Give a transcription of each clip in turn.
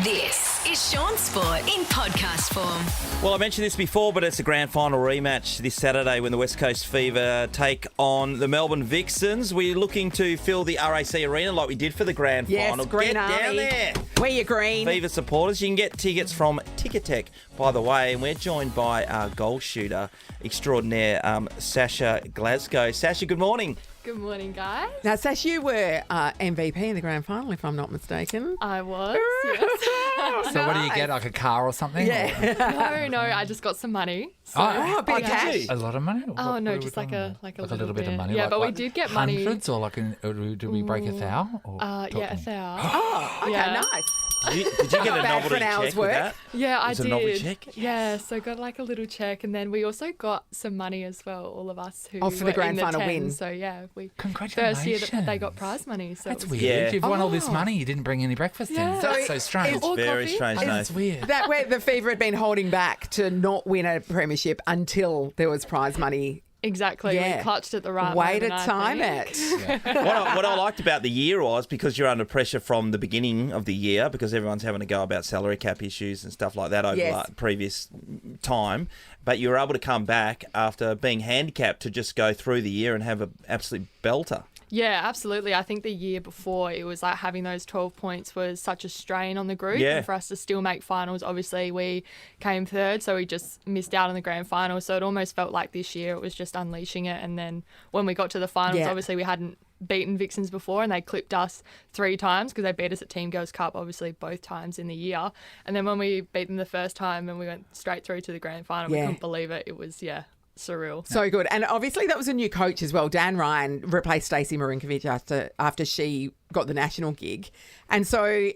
This is Shaun Sport in podcast form. Well, I mentioned this before, but it's a grand final rematch this Saturday when the West Coast Fever take on the Melbourne Vixens. We're looking to fill the RAC Arena like we did for the grand final. Green Get Army. down there. Wear your green. Fever supporters, you can get tickets from Ticketek, by the way, and we're joined by our goal shooter extraordinaire, Sasha Glasgow. Sasha, good morning. Good morning, guys. Now, Sash, you were MVP in the grand final, if I'm not mistaken. I was, yes. So what do you get, like a car or something? Yeah. No, I just got some money. So, Oh, a bit of yeah. cash. A lot of money? Oh, no, What are we just like talking a about? little bit of money. Yeah, like, but we like did get money. Hundreds or like, did we break a thou? Or Yeah, a thou. Oh, okay, Yeah. nice. Did you get a bad for novelty an hour's check with work. that? Yeah, I Was it did. a novelty check? Yeah, so got like a little check, and then we also got some money as well. All of us who for the were grand in the final 10. win. So yeah, we Congratulations. first year that they got prize money. So That's it was weird. Yeah. You've won all this money. You didn't bring any breakfast Yeah. in. So That's so strange. Or Very coffee. strange. That's No. weird. That way the Fever had been holding back to not win a premiership until there was prize money. Exactly. Yeah. We clutched at the right Way to moment, I time think. it. What I liked about the year was because you're under pressure from the beginning of the year because everyone's having to go about salary cap issues and stuff like that over Yes. the previous time, but you were able to come back after being handicapped to just go through the year and have an absolute belter. Yeah, absolutely. I think the year before it was like having those 12 points was such a strain on the group. Yeah. And for us to still make finals, obviously we came third, so we just missed out on the grand final. So it almost felt like this year it was just unleashing it. And then when we got to the finals, Yeah. obviously we hadn't beaten Vixens before and they clipped us 3 times because they beat us at Team Girls Cup, obviously both times in the year. And then when we beat them the first time and we went straight through to the grand final, we Yeah. couldn't believe it. It was, surreal. So good. And obviously that was a new coach as well. Dan Ryan replaced Stacey Marinkovic after she got the national gig. And so,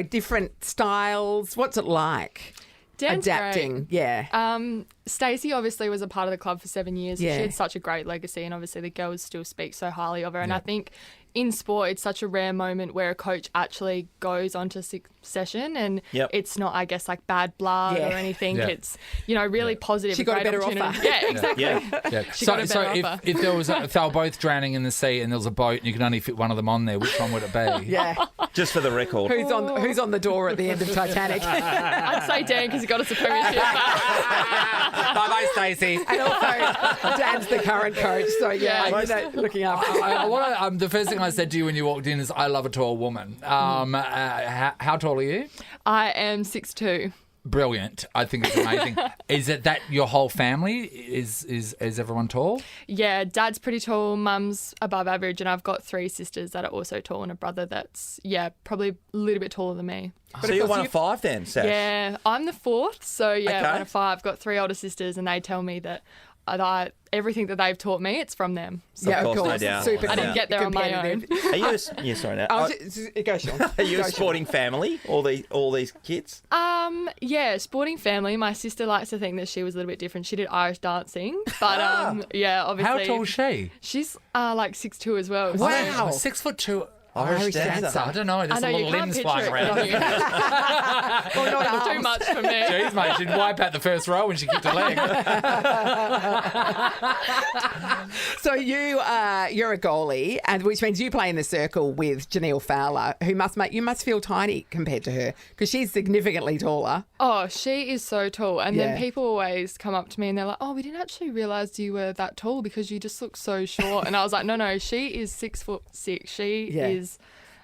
different styles. What's it like? Dan's Adapting. great. Yeah. Stacey obviously was a part of the club for 7 years. Yeah. She had such a great legacy, and obviously the girls still speak so highly of her. And Yeah. I think in sport, it's such a rare moment where a coach actually goes onto succession, and Yep. it's not, I guess, like bad blood Yeah. or anything. Yeah. It's really positive. She got a great better opportunity. offer. Yeah, exactly. Yeah. She got a better offer. if there was if they were both drowning in the sea and there was a boat and you could only fit one of them on there, which one would it be? Yeah. Just for the record. Who's on the door at the end of Titanic? I'd say Dan because he got us a premiership. Bye, Stacey. And also, Dan's the current coach, so looking after. The first thing I said to you when you walked in is, "I love a tall woman." How tall are you? I am 6'2". Brilliant. I think it's amazing. Is it that your whole family is everyone tall? Yeah, Dad's pretty tall, Mum's above average, and I've got 3 sisters that are also tall and a brother that's, probably a little bit taller than me. So you're one of 5 then, Sash? Yeah, I'm the 4th, so Okay. 1 of 5. I've got 3 older sisters, and they tell me that everything that they've taught me, it's from them. So Yeah, Of course, no doubt. Super I didn't get there on my own. competitive. Are you sorry, now. Go, Shaun. Are you Go, a Shaun. sporting family, all these kids? Yeah, sporting family. My sister likes to think that she was a little bit different. She did Irish dancing, but obviously. How tall is she? She's like 6'2" as well. so- Wow. 6'2". Irish dancer. I don't know. There's I know, a you little can't limbs picture flying it. around. can you? Well, not It's too arms. much for me. Jeez, mate, she'd wipe out the first row when she kicked her leg. So you're a goalie, and which means you play in the circle with Janelle Fowler, who you must feel tiny compared to her because she's significantly taller. Oh, she is so tall. And Yeah. then people always come up to me and they're like, oh, we didn't actually realise you were that tall because you just look so short. And I was like, no, she is 6'6". She Yeah. is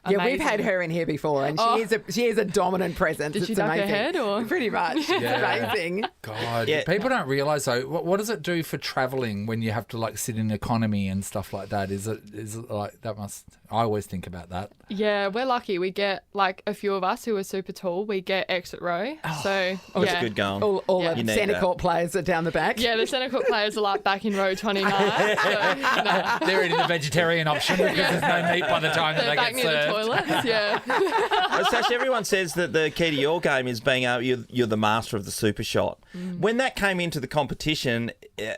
Yeah, we've amazing. had her in here before, and Oh. she is a dominant presence. Did she It's duck her amazing. head, or? Pretty much. It's amazing. God, Yeah. people don't realise though. What does it do for travelling when you have to like sit in economy and stuff like that? Is it like that must? I always think about that. Yeah, we're lucky. We get like a few of us who are super tall. We get exit row. So That's yeah. good going. All Yeah. the You need centre that. court players are down the back. Yeah, the centre court players are like back in row 29. So, no, They're eating the vegetarian option because there's no meat by the time that they're they back get near the served. toilets. Yeah. Sash, everyone says that the key to your game is being you're the master of the super shot. When that came into the competition,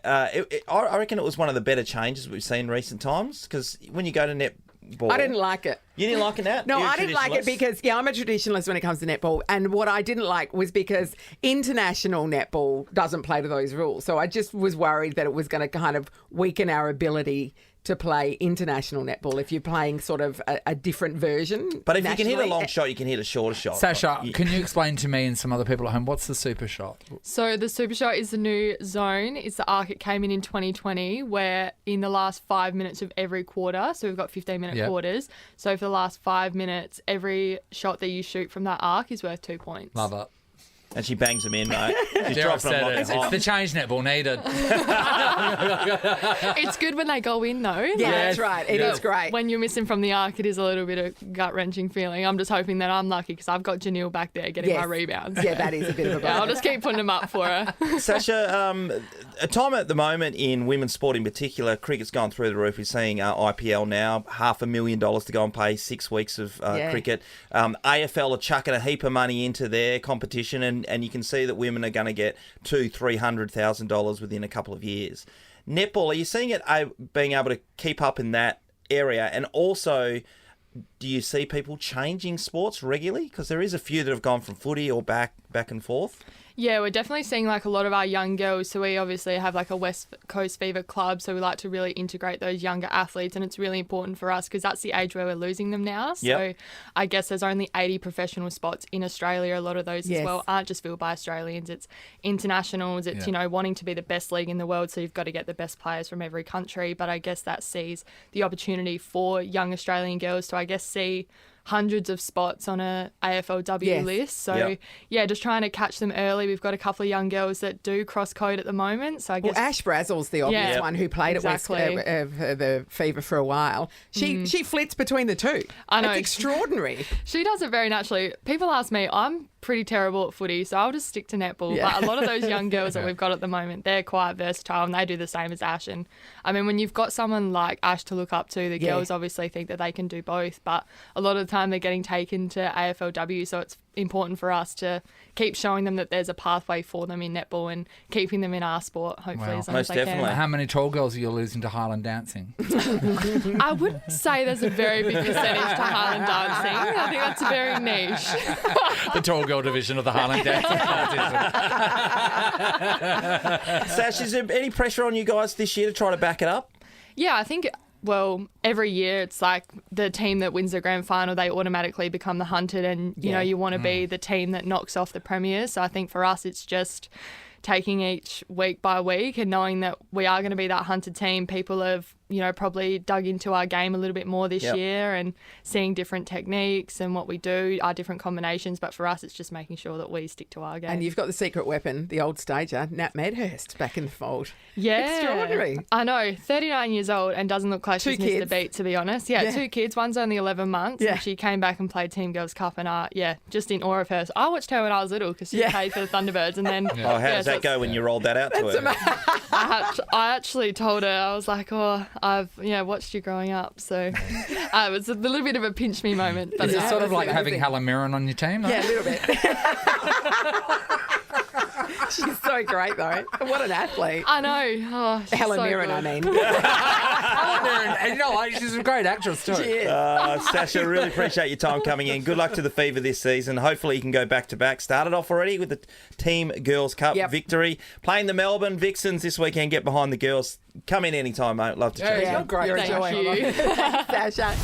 I reckon it was one of the better changes we've seen in recent times because when you go to netball, I didn't like it. You didn't like it, Nat? No, You're a I didn't like it traditionalist? because, I'm a traditionalist when it comes to netball. And what I didn't like was because international netball doesn't play to those rules. So I just was worried that it was going to kind of weaken our ability to play international netball if you're playing sort of a different version. But if you can hit a nationally. long shot, you can hit a shorter shot. Sasha, can you explain to me and some other people at home what's the super shot? So the Super Shot is the new zone. It's the arc it came in 2020, where in the last 5 minutes of every quarter, so we've got 15-minute quarters. So for the last 5 minutes, every shot that you shoot from that arc is worth 2 points. Love it. And she bangs them in, mate. She's Dare I dropping them said like it. a hot. It's the change netball needed. It's good when they go in, though. Yeah, Like, that's right. It is great. when you're missing from the arc, it is a little bit of gut-wrenching feeling. I'm just hoping that I'm lucky because I've got Janelle back there getting my rebounds. Yeah, that is a bit of a Yeah, I'll bonus. just keep putting them up for her. Sasha, a time at the moment in women's sport in particular, cricket's gone through the roof. We're seeing IPL now, $500,000 to go and pay 6 weeks of cricket. AFL are chucking a heap of money into their competition, and you can see that women are going to get $200,000-$300,000 within a couple of years. Netball, are you seeing it being able to keep up in that area? And also, do you see people changing sports regularly? Because there is a few that have gone from footy or back and forth. Yeah, we're definitely seeing like a lot of our young girls. So we obviously have like a West Coast Fever club. So we like to really integrate those younger athletes. And it's really important for us because that's the age where we're losing them now. So I guess there's only 80 professional spots in Australia. A lot of those as well aren't just filled by Australians. It's internationals. It's, you know, wanting to be the best league in the world. So you've got to get the best players from every country. But I guess that sees the opportunity for young Australian girls to, I guess, see hundreds of spots on a AFLW list. So, just trying to catch them early. We've got a couple of young girls that do cross-code at the moment. So I guess... Well, Ash Brazel's the obvious one who played at West the Fever for a while. She flits between the two. I know. It's extraordinary. She does it very naturally. People ask me, I'm pretty terrible at footy, so I'll just stick to netball. Yeah. But a lot of those young girls that we've got at the moment, they're quite versatile and they do the same as Ash. And I mean, when you've got someone like Ash to look up to, the girls obviously think that they can do both, but a lot of the time they're getting taken to AFLW, so it's important for us to keep showing them that there's a pathway for them in netball and keeping them in our sport, hopefully, as long as Most they definitely. How many tall girls are you losing to Highland dancing? can. I would say there's a very big percentage to Highland dancing. I think that's very niche. The tall girl division of the Highland dancing competition. Sash, is there any pressure on you guys this year to try to back it up? Yeah, I think, well, every year it's like the team that wins the grand final, they automatically become the hunted and, you know, you want to be the team that knocks off the premiers. So I think for us it's just taking each week by week and knowing that we are going to be that hunted team. People have, you know, probably dug into our game a little bit more this year and seeing different techniques and what we do, our different combinations. But for us, it's just making sure that we stick to our game. And you've got the secret weapon, the old stager, Nat Medhurst, back in the fold. Yeah. Extraordinary. I know, 39 years old and doesn't look like Two she's missed a kids. beat, to be honest. Yeah, 2 kids. One's only 11 months. Yeah. And she came back and played Team Girls Cup and, just in awe of her. So I watched her when I was little because she played for the Thunderbirds. And then... Oh, how does that go when you rolled that out to her? I actually told her, I was like, I've watched you growing up. So it was a little bit of a pinch me moment. But Is it sort of like that's having amazing. Helen Mirren on your team? Yeah, a little bit. She's so great, though. What an athlete. I know. Oh, she's Helen so Mirren, good. I mean. Helen Mirren, and you know what? She's a great actress too. She is. Sasha, really appreciate your time coming in. Good luck to the Fever this season. Hopefully you can go back to back. Started off already with the Team Girls Cup victory. Playing the Melbourne Vixens this weekend. Get behind the girls. Come in anytime, mate. Love to chat. Yeah, you're great. You're a Thank joy. you. Sasha.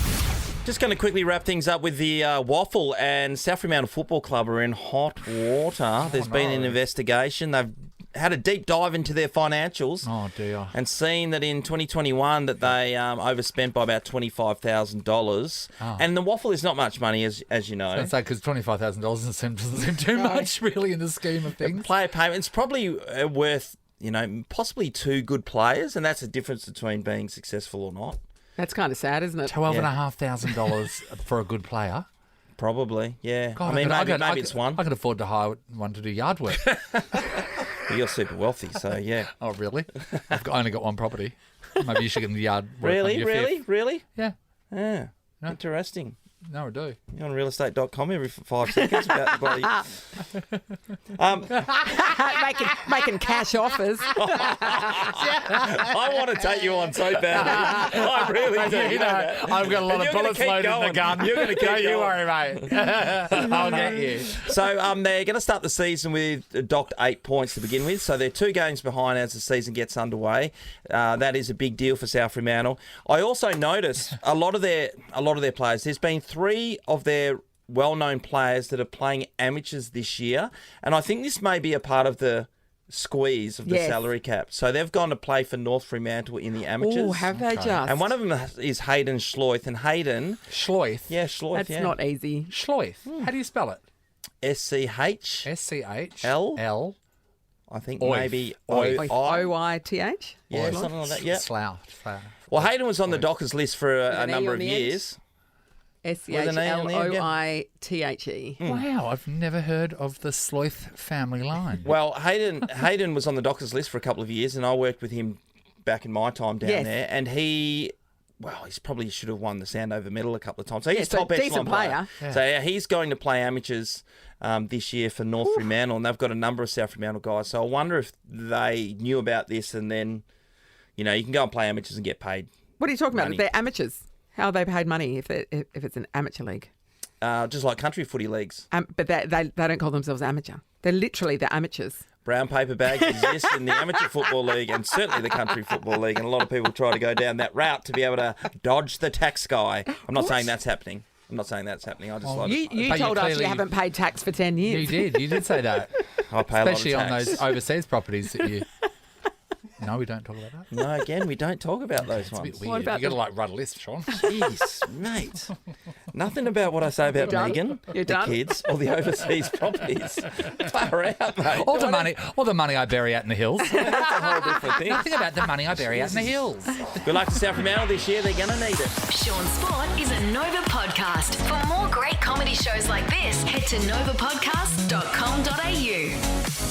Just going to quickly wrap things up with the Waffle and South Fremantle Football Club are in hot water. There's been an investigation. They've had a deep dive into their financials. Oh dear. And seen that in 2021 that they overspent by about $25,000. And the Waffle is not much money, as you know. I'd say because $25,000 doesn't seem too much really in the scheme of things. Player payments probably worth, possibly 2 good players, and that's the difference between being successful or not. That's kind of sad, isn't it? $12,500 for a good player. Probably, yeah. God, maybe it's one. I could afford to hire one to do yard work. Well, you're super wealthy, so yeah. Oh, really? I've only got one property. Maybe you should get in the yard work on your fifth. Really? Yeah. Yeah. Interesting. No, I do. You're on realestate.com every 5 seconds about the bloody... making cash offers. I want to take you on so badly. I really do. You know that. I've got a lot And of you're gonna bullets keep loaded in going. the gun. You're going to keep Don't you going. worry, mate. I'll get you. So they're going to start the season with docked 8 points to begin with. So they're 2 games behind as the season gets underway. That is a big deal for South Fremantle. I also noticed a lot of their players. There's been 3 of their well-known players that are playing amateurs this year, and I think this may be a part of the squeeze of the salary cap. So they've gone to play for North Fremantle in the amateurs. Oh, have they just? And one of them is Hayden Schloith, and Hayden... Schloith? Yeah, Schloith, That's not easy. Schloith. How do you spell it? S-C-H... S-C-H-L? L? I think Oith. maybe... Oith. O-I-T-H? Yeah, something like that, yeah. Slough. Well, Hayden was on the Dockers list for a an E number on of the end? years. S-C-H-L-O-I-T-H-E. Wow, I've never heard of the Sloith family line. Well, Hayden was on the Dockers list for a couple of years, and I worked with him back in my time down there, and he's probably should have won the Sandover medal a couple of times. So he's so top echelon decent player. Yeah. So yeah, he's going to play amateurs this year for North Fremantle, and they've got a number of South Fremantle guys. So I wonder if they knew about this, and then, you can go and play amateurs and get paid. What are you talking money. about? They're amateurs. How are they paid money if it's an amateur league? Just like country footy leagues. But they don't call themselves amateur. They're literally the amateurs. Brown paper bags exist in the amateur football league and certainly the country football league, and a lot of people try to go down that route to be able to dodge the tax guy. I'm not saying that's happening. I just You But told us clearly- you haven't paid tax for 10 years. You did say that. I pay a lot of Especially on tax. those overseas properties that you... No, we don't talk about that. No, again, we don't talk about those It's a ones. bit weird. What about You got to write a list, Shaun. Jeez, mate. Nothing about what I say about done? Megan, You're the done? kids, or the overseas properties. Far out, mate. All the money I bury out in the hills. That's a whole different thing. Think about the money I bury out in the hills. Good luck to South Fremantle this year. They're going to need it. Shaun Sport is a Nova podcast. For more great comedy shows like this, head to novapodcast.com.au.